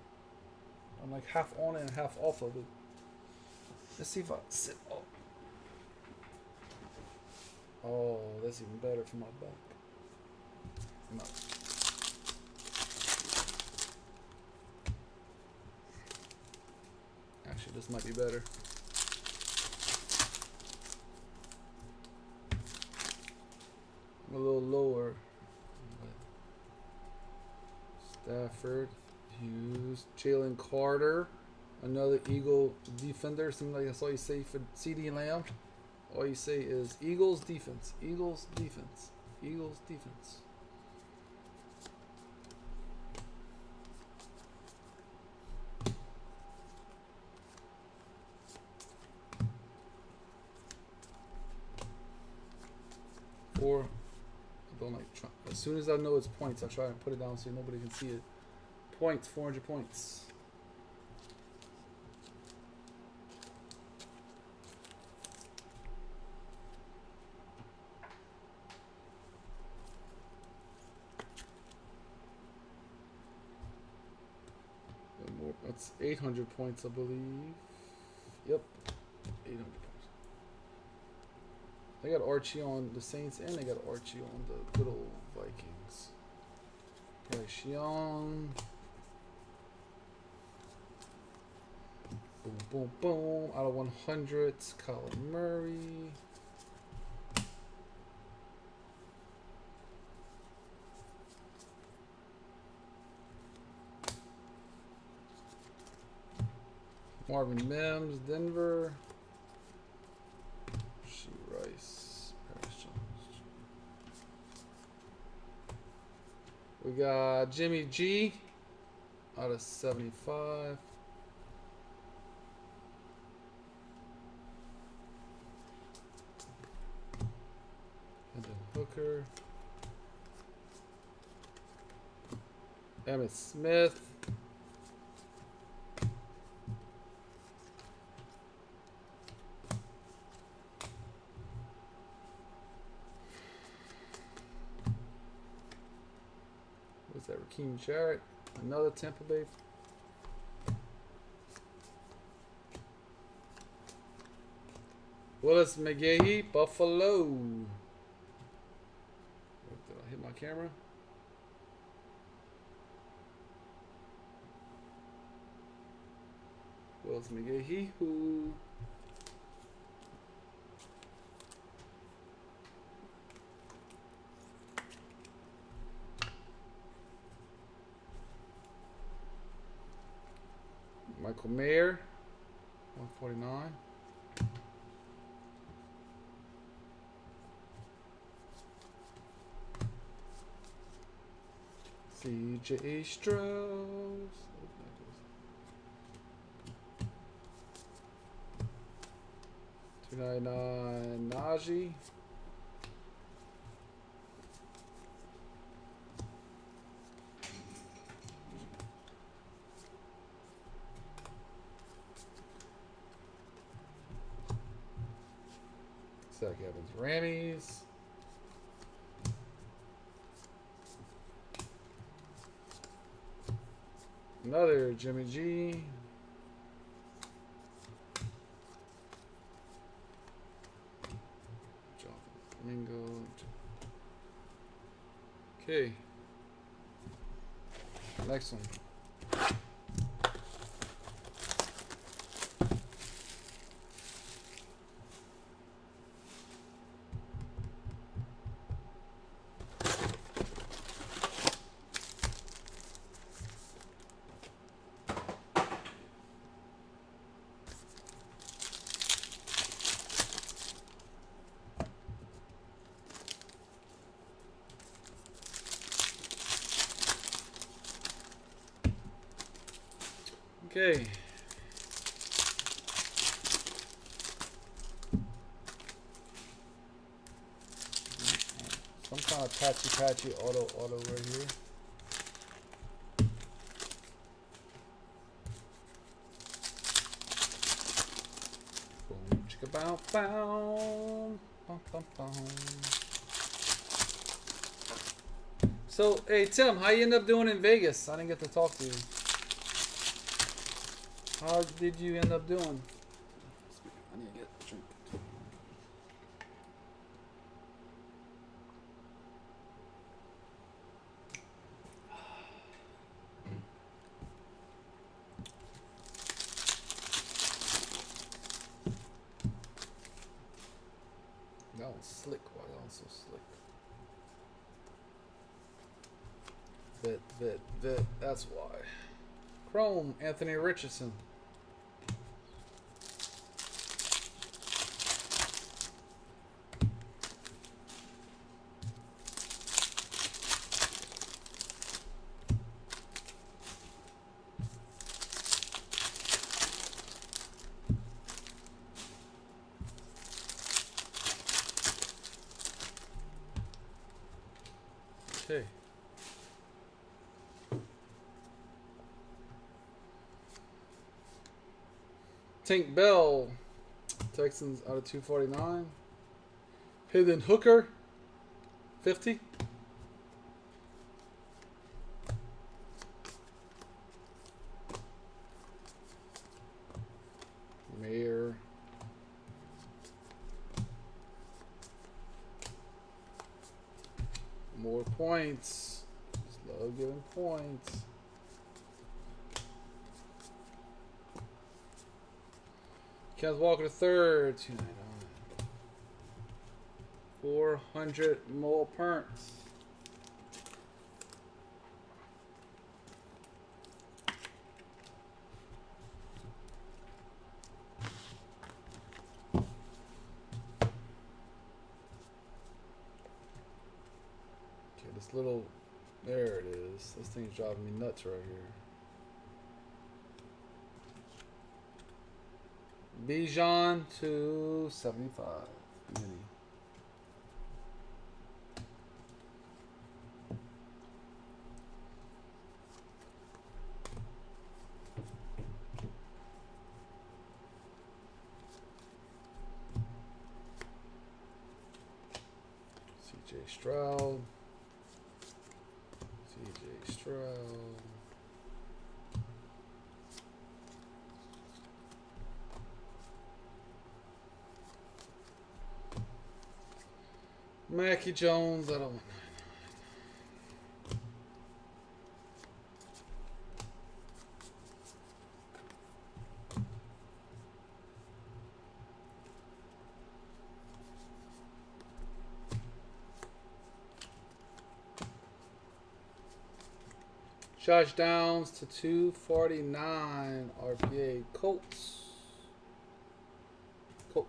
I'm like half on it and half off of it. Let's see if I sit up. Oh, that's even better for my back. No. Actually, this might be better. A little lower. Stafford, Hughes, Jalen Carter, another Eagle defender. Seems like that's all you say for CD Lamb. All you say is Eagles defense, Eagles defense, Eagles defense. Or I don't like try, as soon as I know it's points, I try and put it down so nobody can see it. Points, 400 points. That's 800 points, I believe. Yep, 800 points. They got Archie on the Saints and they got Archie on the good old Vikings. Bryce Young. Boom, boom, boom. Out of 100s, Colin Murray. Marvin Mims, Denver. Rice, Paris Jones. We got Jimmy G out of 75. And then Hooker. Emmitt Smith. What's that? Raheem Jarrett. Another Tampa Bay. Willis McGahee, Buffalo. Did I hit my camera? Willis McGahee, who? Michael Mayer, 149. CJ Strauss. 299 Najee. Zach Evans, Rammies. Another Jimmy G. Jonathan Mingo. Okay. Next one. Okay. Some kind of patchy auto right here. Boom, chicka bow bow. Bum, bum, bum. So, hey Tim, how you end up doing in Vegas? I didn't get to talk to you. How did you end up doing? I need to get a drink. That one's slick. Why that one's so slick? Vet. That's why. Chrome, Anthony Richardson. Okay. Tank Bell, Texans out of 249. Hidden Hooker, 50. Mayor. More points. Just love giving points. Kenneth Walker the third, 299. 400 more perks. Okay, this little, there it is. This thing's driving me nuts right here. Bijan to 75. Mini. CJ Stroud. CJ Stroud. Mackie Jones, I don't want. Josh Downs to 249 RPA Colts. Colts.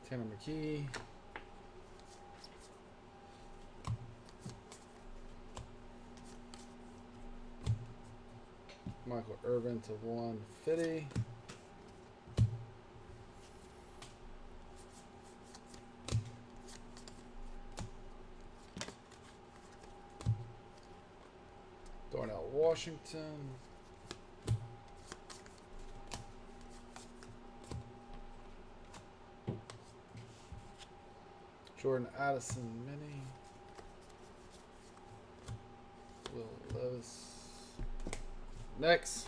Tanner McKee. Michael Irvin to 150. Darnell Washington. Jordan Addison, mini. Will Levis. Next.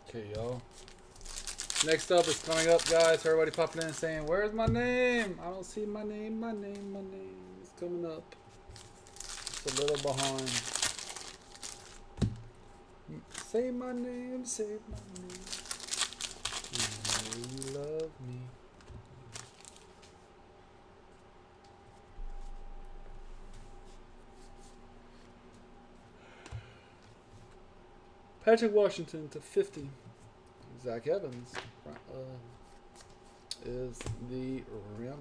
Okay, y'all. Next up is coming up, guys. Everybody popping in and saying, "Where's my name? I don't see my name. My name. My name is coming up. It's a little behind. Say my name. Say my name. You know you love me." Patrick Washington to 50. Zach Evans is the Rammies.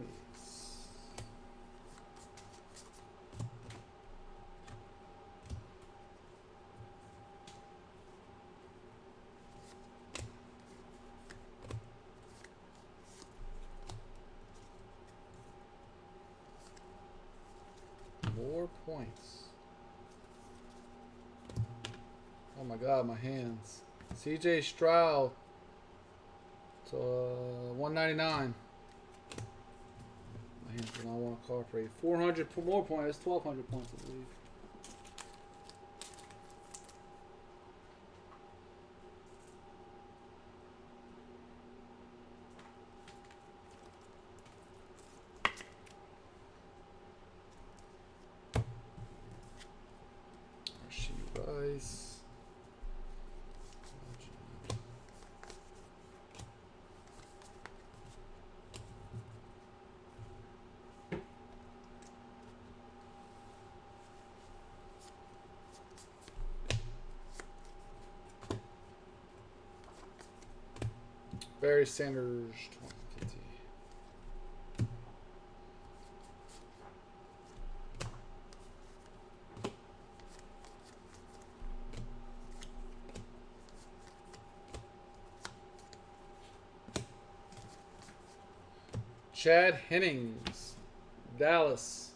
More points. Oh my God, my hands. CJ Stroud to 199. My hands do not want to cooperate. 400 more points. That's 1,200 points, I believe. Rasheed Rice. Barry Sanders, 2050. Chad Hennings, Dallas.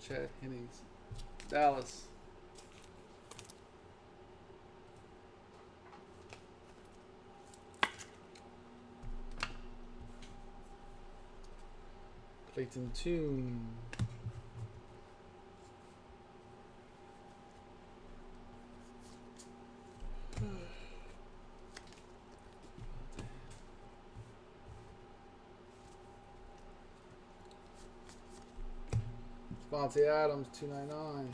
Chad Hennings, Dallas. Clayton Tune. Devontae Adams, 299.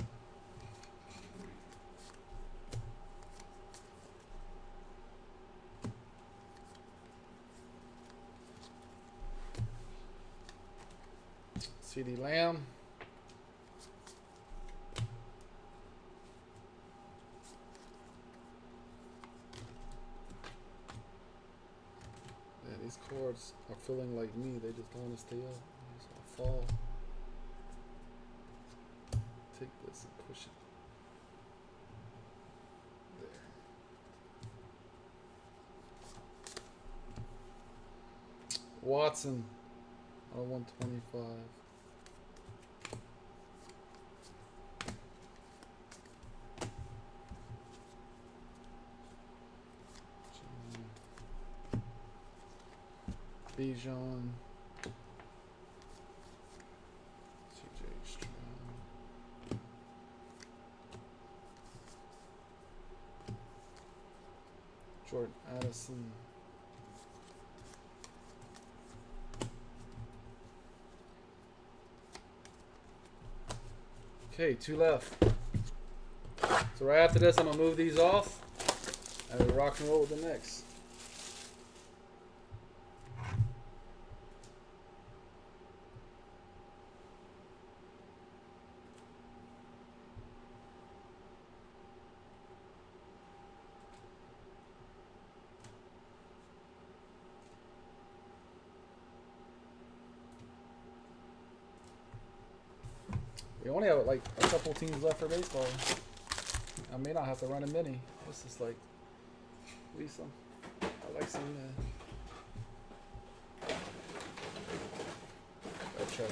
CeeDee Lamb. Yeah, these cards are feeling like me. They just don't want to stay up. They just want to fall. Take this and push it. There. Watson, 125. Bijan, CJ Jordan Addison. Okay, 2 left. So right after this, I'm gonna move these off and rock and roll with the next. We only have like a couple teams left for baseball. I may not have to run a mini. This is like, at least I like some. Trash.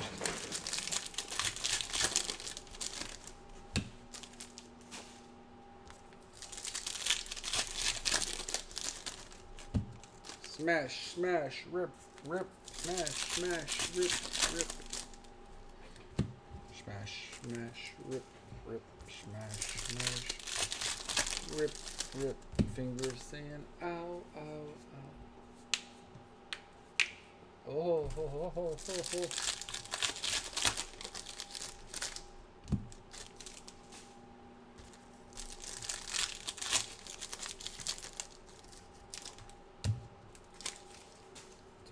Smash, smash, rip, rip, smash, smash, rip, rip. Smash, smash, rip, rip, smash, smash, rip, rip. Fingers saying ow, ow, ow. Oh, ho, ho, ho, ho, ho.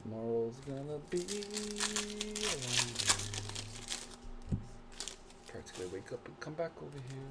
Tomorrow's gonna be a long day. Practically wake up and come back over here.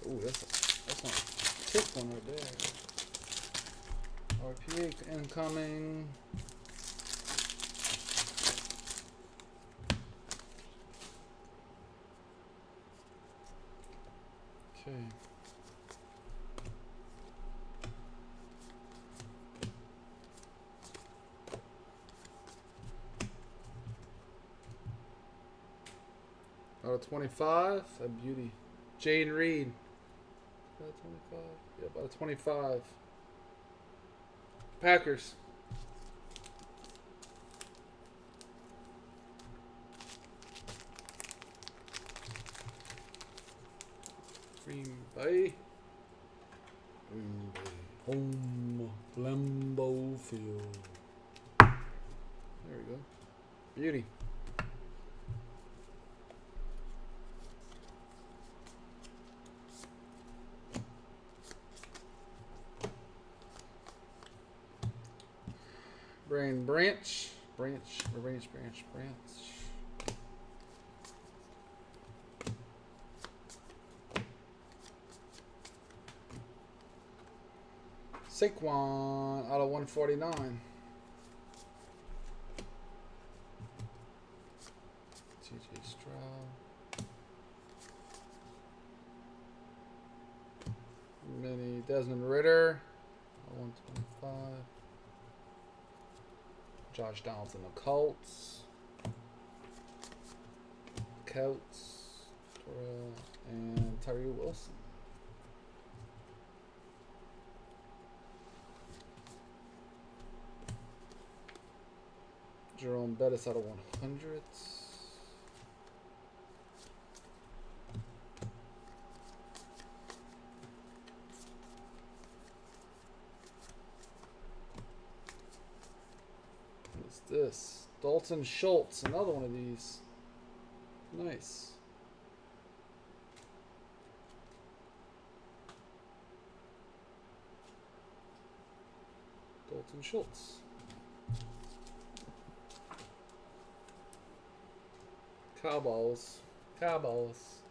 Ooh, that's not a thick one right there. RPA incoming. Okay. Out of 25, a beauty. Jane Reed. About 25. Yeah, about 25. Packers. Green Bay. Green Bay. Home. Lambeau Field. There we go. Beauty. Branch. Saquon out of 149. TJ Stroud. Mini Desmond Ritter. 125. Josh Donaldson, the Colts. Terrell, and Tyree Wilson. Jerome Bettis out of 100. What's this? Dalton Schultz, another one of these. Nice. Dalton Schultz. Cowballs. Cowballs.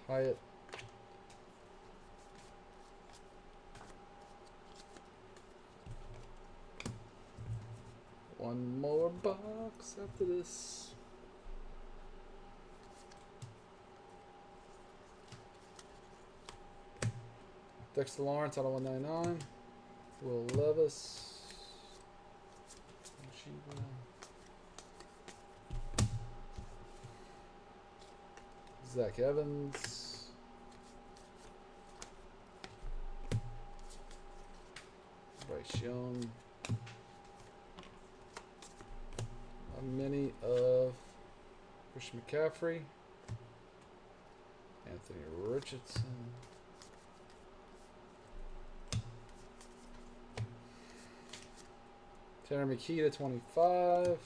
Hyatt. One more box after this. Dexter Lawrence out of 199. Will Levis. Zach Evans. Bryce Young. A mini of Christian McCaffrey. Anthony Richardson. Tanner McKee to 25.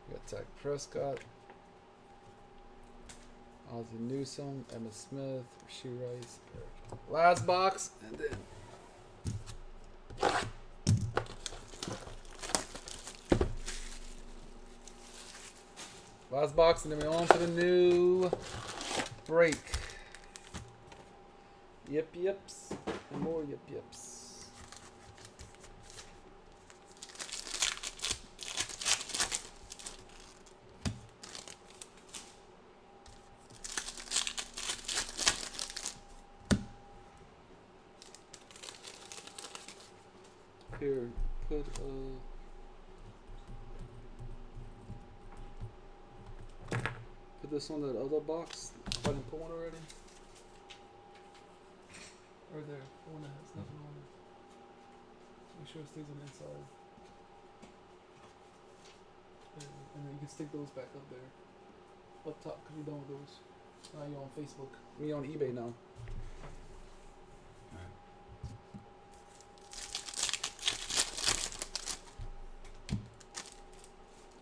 We got Dak Prescott. Ozzie Newsome, Emma Smith, Rasheed Rice, Eric. Last box, and then last box, and then we're on to the new break. Yip yips, and more yip yips. Here, put this on that other box. If I didn't put one already. Or there, the one that has nothing on it. Make sure it stays on the inside. And then you can stick those back up there. Up top, because you're done with those. Now you're on Facebook. Me on eBay now.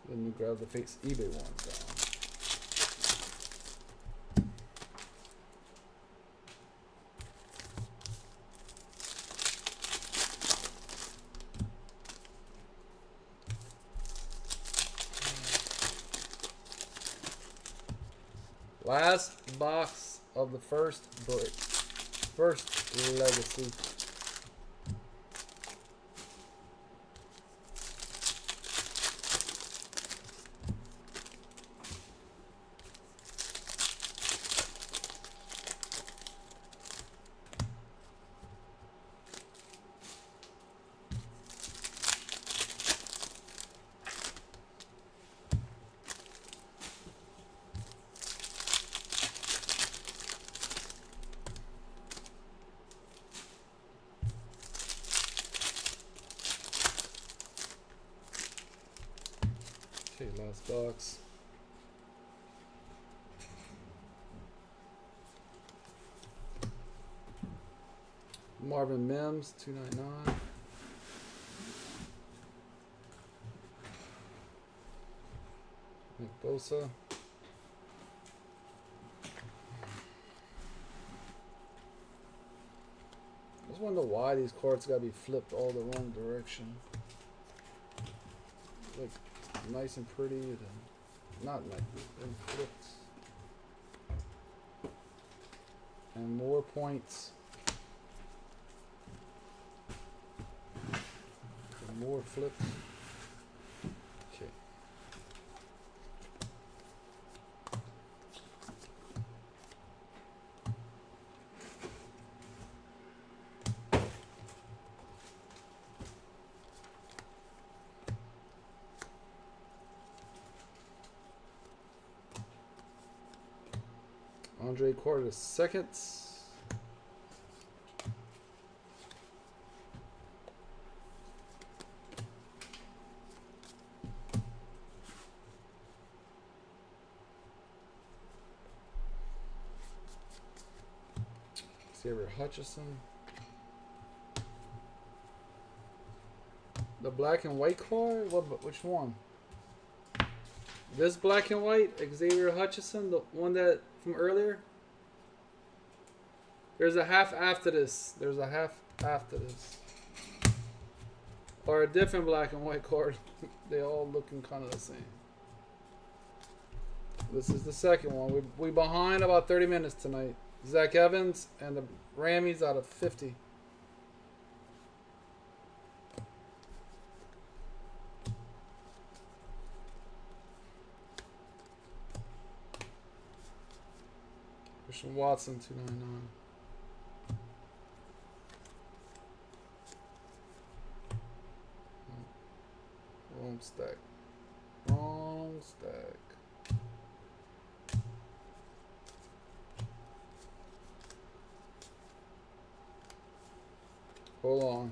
Then you grab the face eBay one down. Last box of the first break. First legacy. Okay, last box. Marvin Mims, $2.99. Nick Bosa. I just wonder why these cards gotta be flipped all the wrong direction. Like nice and pretty, and not like and flipped. And more points. And more flips. Okay. Andre Carter seconds. Xavier Hutchinson. The black and white card? Which one? This black and white, Xavier Hutchinson, the one that from earlier? There's a half after this. There's a half after this. Or a different black and white card. They all looking kind of the same. This is the second one. We behind about 30 minutes tonight. Zach Evans and the Rammies out of 50. Christian Watson 299. Wrong stack. Wrong stack. Hold on.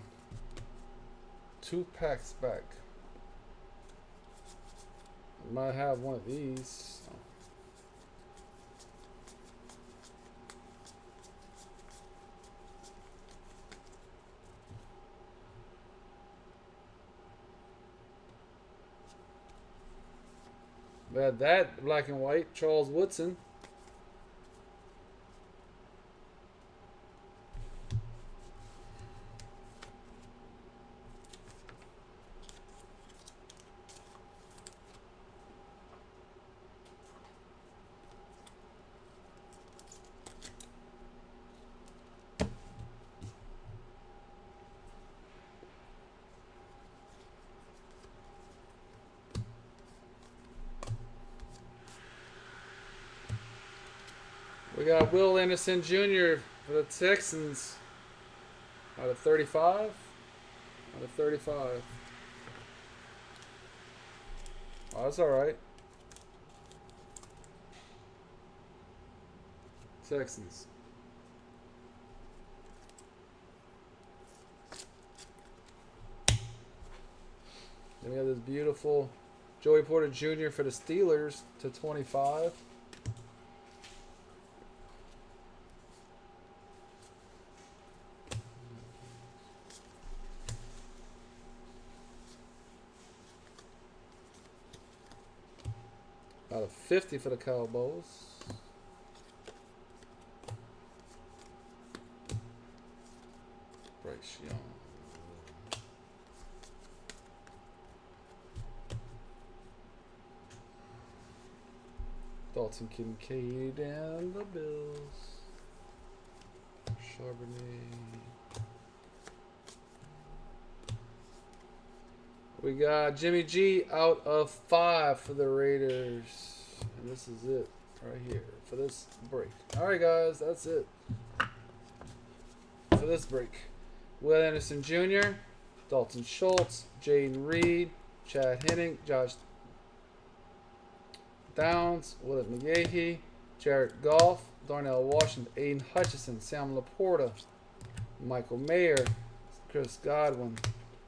2 packs back. I might have one of these. We had that black and white, Charles Woodson. We got Will Anderson Jr. for the Texans out of 35. Out of 35. Oh, that's all right. Texans. Then we have this beautiful Joey Porter Jr. for the Steelers to 25. Out of 50 for the Cowboys. Bryce Young. Dalton Kincaid and the Bills. Charbonnet. We got Jimmy G out of 5 for the Raiders. And this is it right here for this break. Alright guys, that's it for this break. Will Anderson Jr., Dalton Schultz, Jaden Reed, Chad Henning, Josh Downs, Willard McGahee, Jared Goff, Darnell Washington, Aiden Hutchinson, Sam Laporta, Michael Mayer, Chris Godwin,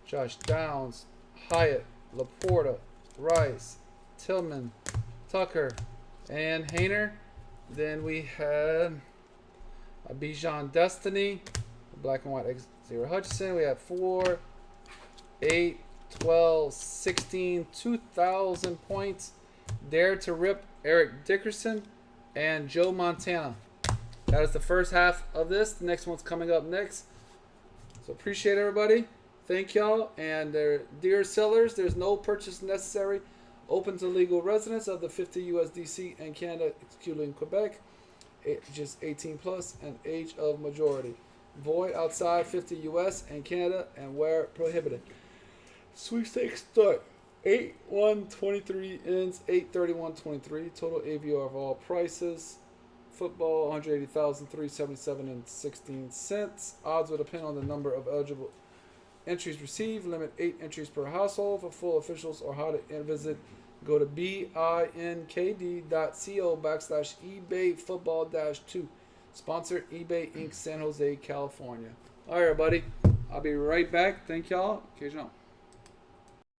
Josh Downs, Hyatt, Laporta, Rice, Tillman, Tucker, and Hayner. Then we had a Bijan Destiny, black and white X0 Hutchinson. We had 4, 8, 12, 16, 2,000 points. Dare to Rip, Eric Dickerson, and Joe Montana. That is the first half of this. The next one's coming up next. So appreciate everybody. Thank y'all. And dear sellers, there's no purchase necessary. Open to legal residents of the 50 USDC and Canada, excluding Quebec. Just 18 plus and age of majority. Void outside 50 US and Canada and where prohibited. Sweepstakes start 8/1/23 ends 8/31/23. Total ABR of all prices. Football 180,377 and 16 cents. Odds will depend on the number of eligible entries received. Limit 8 entries per household. For full officials or how to visit, go to binkd.co/eBay football-2. Sponsor eBay Inc. San Jose, California. All right, everybody. I'll be right back. Thank y'all. Cajun out.